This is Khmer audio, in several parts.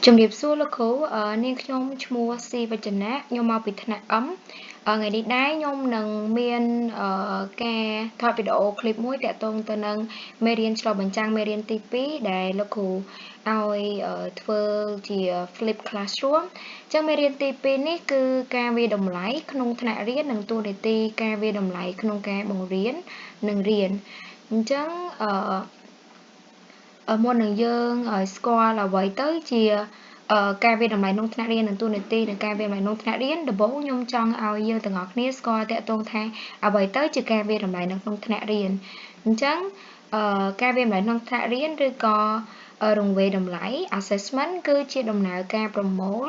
ជំរាបសួរលោកគ្រូនាងខ្ញុំឈ្មោះស៊ីវចនៈខ្ញុំមកពីថ្នាក់ថ្ងៃនេះដែរខ្ញុំនឹងមានការថតវីដេអូឃ្លីបមួយតាក់ទងទៅនឹងមេរៀនឆ្លុះបញ្ចាំងមេរៀនទី2ដែលលោកគ្រូឲ្យធ្វើជា flip classroom អញ្ចឹងមេរៀនទី2នេះគឺការវាយតម្លៃក្នុងថ្នាក់រៀននិងតួនាទីការវាយតម្លៃក្នុងការបង្រៀននិងរៀនអញ្ចឹងមុននឹងយើងស្គាល់អ្វីទៅជាការវាយតម្លៃក្នុងថ្នាក់រៀននិងតួនាទីនៃការវាយតម្លៃក្នុងថ្នាក់រៀនដំបូងខ្ញុំចង់ឲ្យយើងទាំងអស់គ្នាស្គាល់តាក់ទងថាអ្វីទៅជាការវាយតម្លៃនៅក្នុងថ្នាក់រៀនអញ្ចឹងការវាយតម្លៃក្នុងថ្នាក់រៀនឬក៏រង្វេយតម្លៃ assessment គឺជាដំណើរការប្រមូល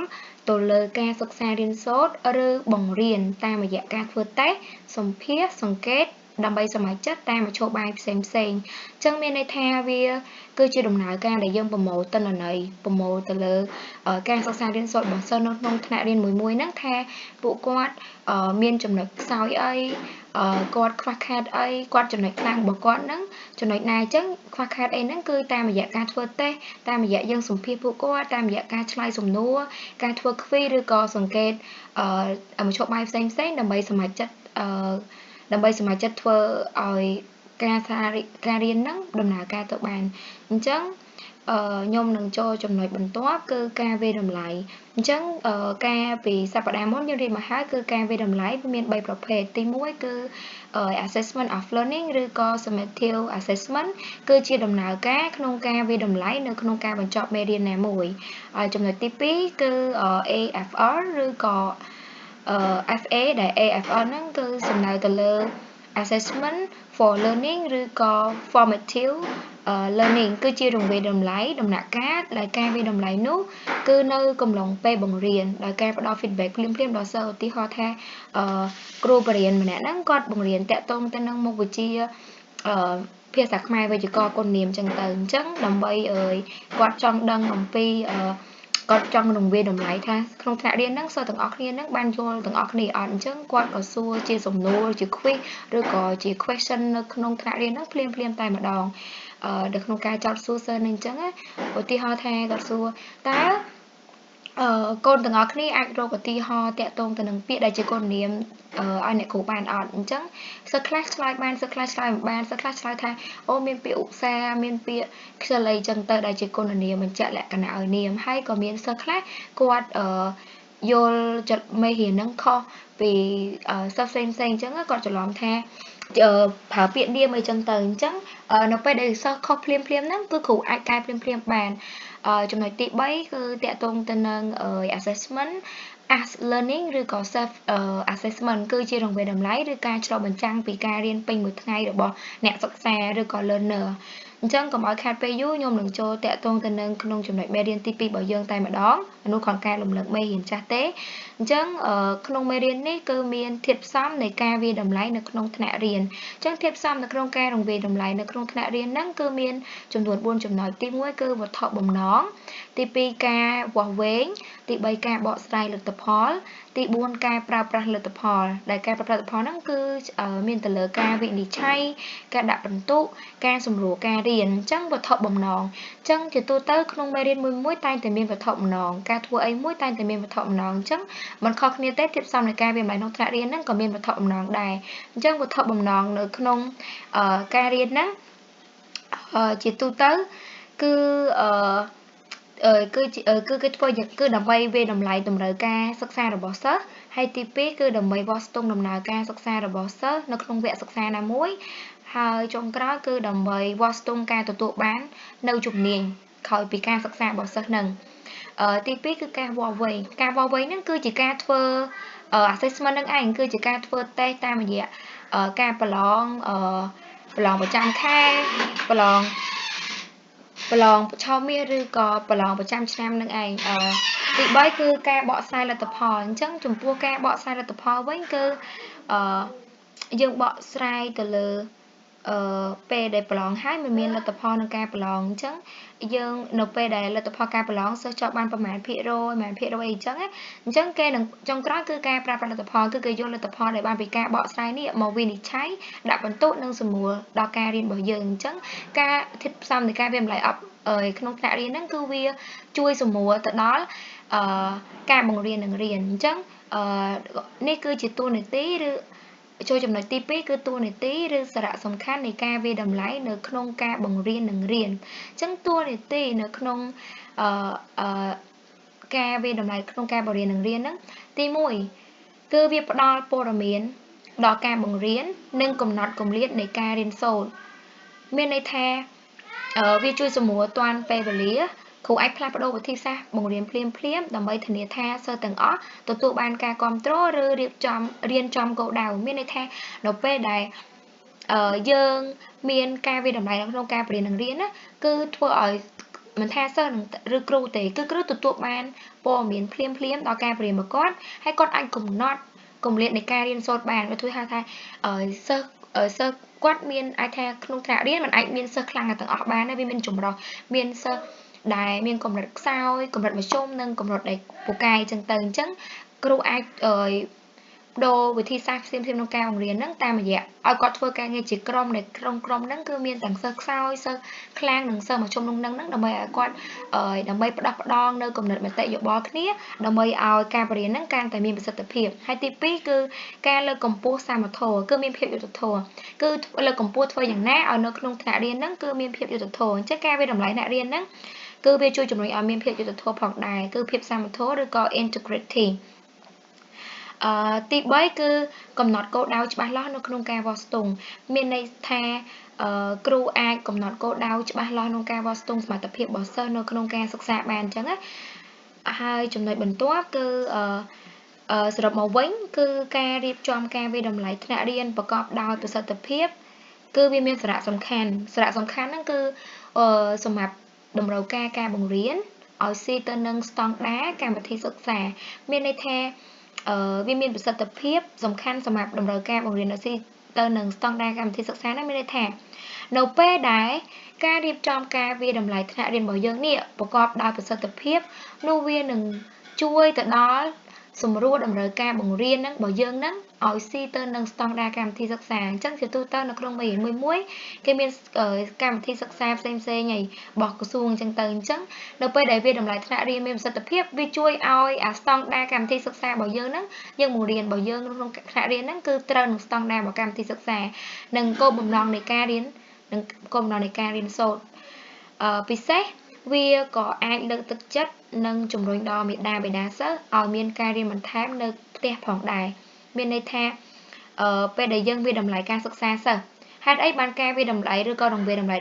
ទៅលើការសិក្សារៀនសូត្រឬបង្រៀនតាមរយៈការធ្វើតេស្តសម្ភាសន៍សង្កេតដើម្បីសម្រេចចិត្តតាមមធ្យោបាយផ្សេងៗអញ្ចឹងមានន័យថាវាគឺជាដំណើរការដែលយើងប្រមូលទិន្នន័យប្រមូលទៅលើការសិក្សារៀនសូត្ររបស់សិស្សនៅក្នុងថ្នាក់រៀនមួយហ្នឹងថាពួកគាត់មានចំណុចខ្សោយអីគាត់ខ្វះខាតអីគាត់ចំណុចខ្លាំងរបស់គាត់ហ្នឹងចំណុចណាអញ្ចឹងខ្វះខាតអីហ្នឹងគឺតាមរយៈការធ្វើតេស្តតាមរយៈយើងសម្ភាសន៍ពួកគាត់តាមរយៈការឆ្លើយសំណួរការធ្វើ quiz ឬក៏សង្កេតមធ្យោបាយផ្សេងៗដើម្បីសម្រេចចិត្តធ្វើឲ្យការរៀនហ្នឹងដំណើរការទៅបានអញ្ចឹងខ្ញុំនឹងចូលចំណុចបន្ទាប់គឺការវាយតម្លៃអញ្ចឹងការពីសប្តាហ៍មុនយើងរៀនមកហើយគឺការវាយតម្លៃវាមាន3ប្រភេទទី1គឺ assessment of learning ឬក៏ summative assessment គឺជាដំណើរការក្នុងការវាយតម្លៃនៅក្នុងការបញ្ចប់មេរៀនណាមួយហើយចំណុចទី2គឺ AFR ឬក៏ FA ដែល AFR ហ្នឹងគឺសំដៅទៅលើ assessment for learning ឬក៏ formative learning គឺជារង្វេយតម្លៃដំណាក់កាលដែលការវាយតម្លៃនោះគឺនៅកំឡុងពេលបង្រៀនដោយការផ្ដល់ feedback ភ្លាមៗដល់សិស្សឧទាហរណ៍ថាគ្រូបរិញ្ញាបត្រម្នាក់ហ្នឹងគាត់បង្រៀនតាក់ទងទៅនឹងមុខវិជ្ជាភាសាខ្មែរវេយ្យាករណ៍គុណនាមអញ្ចឹងទៅអញ្ចឹងដើម្បីគាត់ចង់ដឹងអំពីគាត់ចង់រង្វេយតម្លៃថាក្នុងថ្នាក់រៀនហ្នឹងសិស្សទាំងអស់គ្នាហ្នឹងបានយល់ទាំងអស់គ្នាអត់អញ្ចឹងគាត់ក៏សួរជាសំណួរជា quiz ឬក៏ជា question នៅក្នុងថ្នាក់រៀនហ្នឹងភ្លាមៗតែម្ដងនៅក្នុងការចោទសួរសិស្សនឹងអញ្ចឹងឧទាហរណ៍ថាគាត់សួរតើកូនទាំងអស់គ្នាអាចរកឧទាហរណ៍តាក់ទងទៅនឹងពាក្យដែលជាគុណនាមឲ្យអ្នកគ្រូបានអត់អញ្ចឹងសិស្សខ្លះឆ្លើយបានសិស្សខ្លះឆ្លើយមិនបានសិស្សខ្លះឆ្លើយថាអូមានពាក្យឧស្សាហ៍មានពាក្យខ្ជិលអីចឹងទៅដែលជាគុណនាមបញ្ជាក់លក្ខណៈឲ្យនាមហើយក៏មានសិស្សខ្លះគាត់យល់ចិត្តមេរៀនហ្នឹងខុសពីសិស្សផ្សេងៗអញ្ចឹងគាត់ច្រឡំថាប្រើពាក្យនាមអីចឹងទៅអញ្ចឹងនៅពេលដែលសិស្សខុសភ្លាមៗហ្នឹងគឺគ្រូអាចកែភ្លាមៗបានចំណុចទី3គឺតាក់ទងទៅនឹង assessment as learning ឬក៏ self assessment គឺជារង្វេយតម្លៃឬការឆ្លុះបញ្ចាំងពីការរៀនពេញមួយថ្ងៃរបស់អ្នកសិក្សាឬក៏ learner អញ្ចឹងកុំឲ្យខាតពេលយូរខ្ញុំនឹងចូលតាក់ទងទៅនឹងក្នុងចំណុចមេរៀនទី2របស់យើងតែម្ដងនោះគ្រាន់ការរំលឹកមេរៀនចាស់ទេអញ្ចឹងក្នុងមេរៀននេះគឺមានធាតុផ្សំនៃការវាយតម្លៃនៅក្នុងថ្នាក់រៀនអញ្ចឹងធាតុផ្សំនៅក្នុងការរង្វេយតម្លៃនៅក្នុងថ្នាក់រៀនហ្នឹងគឺមានចំនួន4ចំណុចទី1គឺវត្ថុបំណងទី2ការវាស់វែងទី3ការបកស្រាយលទ្ធផលទី4ការប្រើប្រាស់លទ្ធផលដែលការប្រើប្រាស់លទ្ធផលហ្នឹងគឺមានទៅលើការវិនិច្ឆ័យការដាក់ពិន្ទុការសម្រួលការរៀនអញ្ចឹងវត្ថុបំណងអញ្ចឹងជាទូទៅក្នុងមេរៀនមួយតែងតែមានវត្ថុបំណងការធ្វើអីមួយតែងតែមានវត្ថុបំណងអញ្ចឹងមិនខុសគ្នាទេធាតុផ្សំនៃការវាយតម្លៃក្នុងថ្នាក់រៀនហ្នឹងក៏មានវត្ថុបំណងដែរអញ្ចឹងវត្ថុបំណងនៅក្នុងការរៀនហ្នឹងជាទូទៅគឺគេធ្វើគឺដើម្បីវាយតម្លៃតម្រូវការសិក្សារបស់សិស្សហើយទី2គឺដើម្បីវាស់ស្ទង់ដំណើរការសិក្សារបស់សិស្សនៅក្នុងវគ្គសិក្សាណាមួយហើយចុងក្រោយគឺដើម្បីវាស់ស្ទង់ការទទួលបាននៅជំនាញក្រោយពីការសិក្សារបស់សិស្សនឹងទី2គឺការវាស់វែងការវាស់វែងហ្នឹងគឺជាការធ្វើ assessment នឹងឯងគឺជាការធ្វើតេស្តតាមរយៈការប្រឡងប្រចាំខែប្រឡងឆមាសឬក៏ប្រឡងប្រចាំឆ្នាំនឹងឯងទី3គឺការបកស្រាយលទ្ធផលអញ្ចឹងចំពោះការបកស្រាយលទ្ធផលវិញគឺយើងបកស្រាយទៅលើ ពេលដែលប្រឡងហើយមិនមានលទ្ធផលក្នុងការប្រឡងអញ្ចឹងយើងនៅពេលដែលលទ្ធផលការប្រឡងសិស្សចប់បានប្រមាណភាគរយអីចឹងអញ្ចឹងគេនឹងចុងក្រោយគឺការប្រើប្រាស់លទ្ធផលគឺគេយកលទ្ធផលដែលបានពីការបកស្រាយនេះមកវិនិច្ឆ័យដាក់បន្ទុកនិងសម្រួលដល់ការរៀនរបស់យើងអញ្ចឹងការធាតុផ្សំនៃការវាតម្លៃអប់ក្នុងថ្នាក់រៀនហ្នឹងគឺវាជួយសម្រួលទៅដល់ការបង្រៀននិងរៀនអញ្ចឹងនេះគឺជាតួនាទីឬចូលចំណុចទី2គឺតួនាទីឬសារៈសំខាន់នៃការវាតម្លៃនៅក្នុងការបង្រៀននិងរៀនអញ្ចឹងតួនាទីនៅក្នុងការវាតម្លៃក្នុងការបង្រៀននិងរៀនហ្នឹងទី1គឺវាផ្ដល់ព័ត៌មានដល់ការបង្រៀននិងកំណត់គម្លាតនៃការរៀនសូត្រមានន័យថាវាជួយសម្រួលទាន់ពេលវេលាគ្រូអាចផ្លាស់ប្ដូរវិធីសាស្ត្របង្រៀនភ្លាមដើម្បីធានាថាសិស្សទាំងអស់ទទួលបានការគាំទ្រឬរៀបចំរៀនចំគោលដៅមានន័យថានៅពេលដែលយើងមានការវាតម្លៃក្នុងការបង្រៀននិងរៀនណាគឺធ្វើឲ្យមិនថាសិស្សឬគ្រូទេគឺគ្រូទទួលបានព័ត៌មានភ្លាមដល់ការបង្រៀនរបស់គាត់ហើយគាត់អាចកំណត់គម្លាតនៃការរៀនសូត្របានវាធ្វើហៅថាសិស្សគាត់មានអាចថាក្នុងថ្នាក់រៀនมันអាចមានសិស្សខ្លាំងទាំងអស់បានវាមានចម្រុះមានសិស្សដែលមានកម្រិតខ្សោយកម្រិតមធ្យមនិងកម្រិតដែលពូកែអញ្ចឹងទៅអញ្ចឹងគ្រូអាចដូរវិធីសាស្ត្រផ្សេងៗក្នុងការបង្រៀនហ្នឹងតាមរយៈឲ្យគាត់ធ្វើការងារជាក្រុមដែលក្រុមហ្នឹងគឺមានទាំងសិស្សខ្សោយសិស្សខ្លាំងនិងសិស្សមធ្យមហ្នឹងដើម្បីឲ្យគាត់ដើម្បីផ្ដោះផ្ដងនៅគំនិតមតិយោបល់គ្នាដើម្បីឲ្យការបង្រៀនហ្នឹងកាន់តែមានប្រសិទ្ធភាពហើយទី2គឺការលើកកម្ពស់សមត្ថភាពគឺមានភាពយុត្តិធម៌គឺលើកកម្ពស់ធ្វើយ៉ាងណាឲ្យនៅក្នុងថ្នាក់រៀនហ្នឹងគឺមានភាពយុត្តិធម៌អញ្ចឹងការវាតម្លៃថ្នាក់រៀនហ្នឹងគឺវាជួយជំរុញឲ្យមានភាពយុត្តិធម៌ផងដែរគឺភាពសមត្ថភាពឬក៏ integrityទី3គឺកំណត់គោលដៅច្បាស់លាស់នៅក្នុងការវាស់ស្ទង់មានន័យថាគ្រូអាចកំណត់គោលដៅច្បាស់លាស់ក្នុងការវាស់ស្ទង់សមត្ថភាពរបស់សិស្សនៅក្នុងការសិក្សាបានអញ្ចឹងណាហើយចំណុចបន្ទាប់គឺសរុបមកវិញគឺការរៀបចំការវាតម្លៃថ្នាក់រៀនប្រកបដោយប្រសិទ្ធភាពគឺវាមានសារៈសំខាន់ហ្នឹងគឺសម្រាប់តម្រូវការបង្រៀនឲ្យស៊ីទៅនឹងស្តង់ដារកម្មវិធីសិក្សាមានន័យថាវាមានប្រសិទ្ធភាពសំខាន់សម្រាប់តម្រូវការបង្រៀនឲ្យស៊ីទៅនឹងស្តង់ដារកម្មវិធីសិក្សាហ្នឹងមានន័យថានៅពេលដែលការរៀបចំការវាតម្លៃថ្នាក់រៀនរបស់យើងនេះប្រកបដោយប្រសិទ្ធភាពនោះវានឹងជួយទៅដល់សម្រួលតម្រូវការបង្រៀនហ្នឹងរបស់យើងហ្នឹងឲ្យស៊ីទៅនឹងស្តង់ដារកម្មវិធីសិក្សាអញ្ចឹងជាទូទៅនៅក្នុងមេរៀនមួយគេមានកម្មវិធីសិក្សាផ្សេងហើយរបស់ក្រសួងអញ្ចឹងទៅអញ្ចឹងនៅពេលដែលវាតម្លៃថ្នាក់រៀនមានប្រសិទ្ធភាពវាជួយឲ្យអាស្តង់ដារកម្មវិធីសិក្សារបស់យើងហ្នឹងយើងបង្រៀនរបស់យើងក្នុងថ្នាក់រៀនហ្នឹងគឺត្រូវនឹងស្តង់ដាររបស់កម្មវិធីសិក្សានិងគោលបំណងនៃការរៀននិងគោលបំណងនៃការរៀនសូត្រពិសេសវាក៏អាចលើកទឹកចិត្តនិងជំរុញដល់មាតាបិតាសិស្សឲ្យមានការរៀនបន្ថែមនៅផ្ទះផងដែរមានន័យថាពេលដែលយើងវាតម្លៃការសិក្សាសិស្សហេតុអីបានការវាតម្លៃឬក៏រង្វាតម្លៃ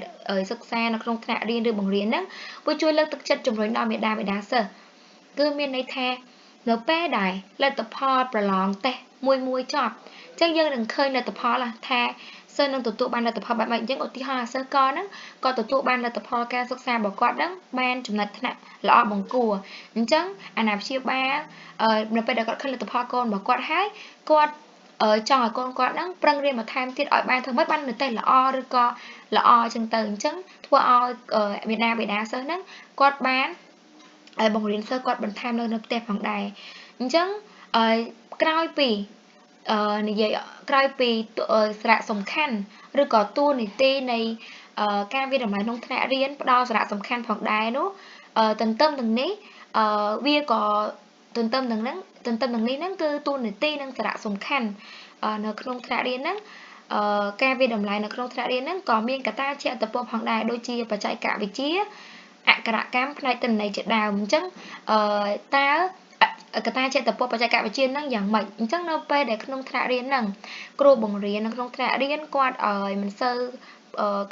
សិក្សានៅក្នុងថ្នាក់រៀនឬបង្រៀនហ្នឹងវាជួយលើកទឹកចិត្តជំរុញដល់មាតាបិតាសិស្សគឺមានន័យថានៅពេលដែលលទ្ធផលប្រឡងតេស្តមួយចប់អញ្ចឹងយើងនឹងឃើញលទ្ធផលថាសិស្សនឹងទទួលបានលទ្ធផលបែបម៉េចអញ្ចឹងឧទាហរណ៍សិស្សកហ្នឹងគាត់ទទួលបានលទ្ធផលការសិក្សារបស់គាត់ហ្នឹងបានចំណុចថ្នាក់ល្អបង្គួរអញ្ចឹងអាណាព្យាបាលនៅពេលដែលគាត់ឃើញលទ្ធផលកូនរបស់គាត់ហើយគាត់ចង់ឲ្យកូនគាត់ហ្នឹងប្រឹងរៀនបន្ថែមទៀតឲ្យបានធ្វើម៉េចបាននិទេសល្អឬក៏ល្អអញ្ចឹងទៅអញ្ចឹងធ្វើឲ្យមាតាបិតាសិស្សហ្នឹងគាត់បានឲ្យបង្រៀនសិស្សគាត់បន្ថែមនៅផ្ទះផងដែរអញ្ចឹងក្រោយពីសារៈសំខាន់ឬក៏តួនាទីនៃការវាតម្លៃក្នុងថ្នាក់រៀនផ្ដល់សារៈសំខាន់ផងដែរនោះទន្ទឹមនឹងនេះវាក៏ទន្ទឹមនឹងនេះហ្នឹងគឺតួនាទីនិងសារៈសំខាន់នៅក្នុងថ្នាក់រៀនហ្នឹងការវាតម្លៃនៅក្នុងថ្នាក់រៀនហ្នឹងក៏មានកត្តាជាឥទ្ធិពលផងដែរដូចជាបច្ចេកវិទ្យាអក្ខរកម្មផ្នែកទិន្នន័យជាដើមអញ្ចឹងតើកត្តាជាឥទ្ធិពលបច្ចេកវិទ្យាហ្នឹងយ៉ាងម៉េចអញ្ចឹងនៅពេលដែលក្នុងថ្នាក់រៀនហ្នឹងគ្រូបង្រៀននៅក្នុងថ្នាក់រៀនគាត់ឲ្យមិនសូវ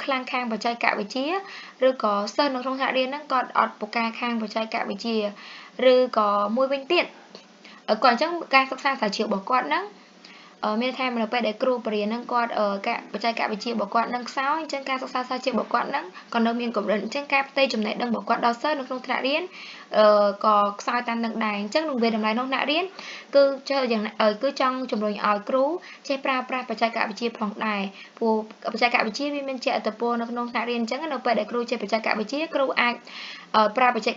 ខ្លាំងខាងបច្ចេកវិទ្យាឬក៏សិស្សនៅក្នុងថ្នាក់រៀនហ្នឹងគាត់អត់ពូកែខាងបច្ចេកវិទ្យាឬក៏មួយវិញទៀតគាត់អញ្ចឹងការសិក្សាស្រាវជ្រាវរបស់គាត់ហ្នឹង មានថានៅពេលដែលគ្រូបរិញ្ញានឹងគាត់ការបច្ចេកវិទ្យារបស់គាត់នឹងខ្សោយអញ្ចឹងការសិក្សាស្រាវជ្រាវរបស់គាត់នឹងក៏នៅមានកម្រិតអញ្ចឹងការផ្ទេរចំណេះដឹងរបស់គាត់ដល់សិស្សនៅក្នុងថ្នាក់រៀនក៏ខ្សោយតាមនឹងដែរអញ្ចឹងនឹងវាតម្លៃក្នុងថ្នាក់រៀនគឺយ៉ាងគឺចង់ជំរុញឲ្យគ្រូចេះប្រើប្រាស់បច្ចេកវិទ្យាផងដែរព្រោះបច្ចេកវិទ្យាវាមានជាឥទ្ធិពលនៅក្នុងថ្នាក់រៀនអញ្ចឹងនៅពេលដែលគ្រូចេះបច្ចេកវិទ្យាគ្រូអាចប្រើបច្ចេក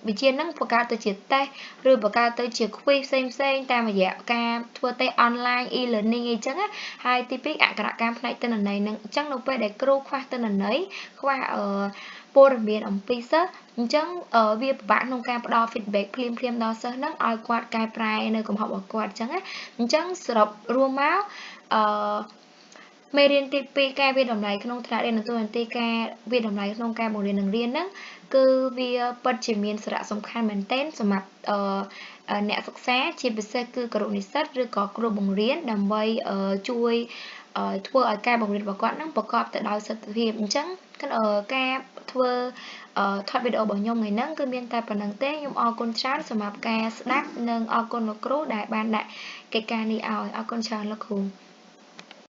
វិទ្យានឹងបង្កើតទៅជាតេស្តឬបង្កើតទៅជា quiz ផ្សេងៗតាមរយៈការធ្វើតេស្ត online e-learning អីចឹងហើយទី2អក្ខរកម្មផ្នែកទិន្នន័យនឹងអញ្ចឹងនៅពេលដែលគ្រូខ្វះទិន្នន័យខ្វះព័ត៌មានអំពីសិស្សអញ្ចឹងវាពិបាកក្នុងការផ្ដល់ feedback ភ្លាមៗដល់សិស្សហ្នឹងឲ្យគាត់កែប្រែនៅកំហុសរបស់គាត់អញ្ចឹងណាអញ្ចឹងសរុបរួមមកមេរៀនទី2ការវាតម្លៃក្នុងថ្នាក់រៀននិងតួនាទីការវាតម្លៃក្នុងការបង្រៀននិងរៀនហ្នឹងគឺវាពិតជាមានសារៈសំខាន់មែនទែនសម្រាប់អ្នកសិក្សាជាពិសេសគឺគរុនិស្សិតឬក៏គ្រូបង្រៀនដើម្បីជួយធ្វើឲ្យការបង្រៀនរបស់គាត់នឹងប្រកបទៅដោយសិទ្ធិភាពអញ្ចឹងការធ្វើថតវីដេអូរបស់ខ្ញុំថ្ងៃហ្នឹងគឺមានតែប៉ុណ្្នឹងទេខ្ញុំអរគុណច្រើនសម្រាប់ការស្ដាប់និងអរគុណលោកគ្រូដែលបានដាក់កិច្ចការនេះឲ្យអរគុណច្រើនលោកគ្រូ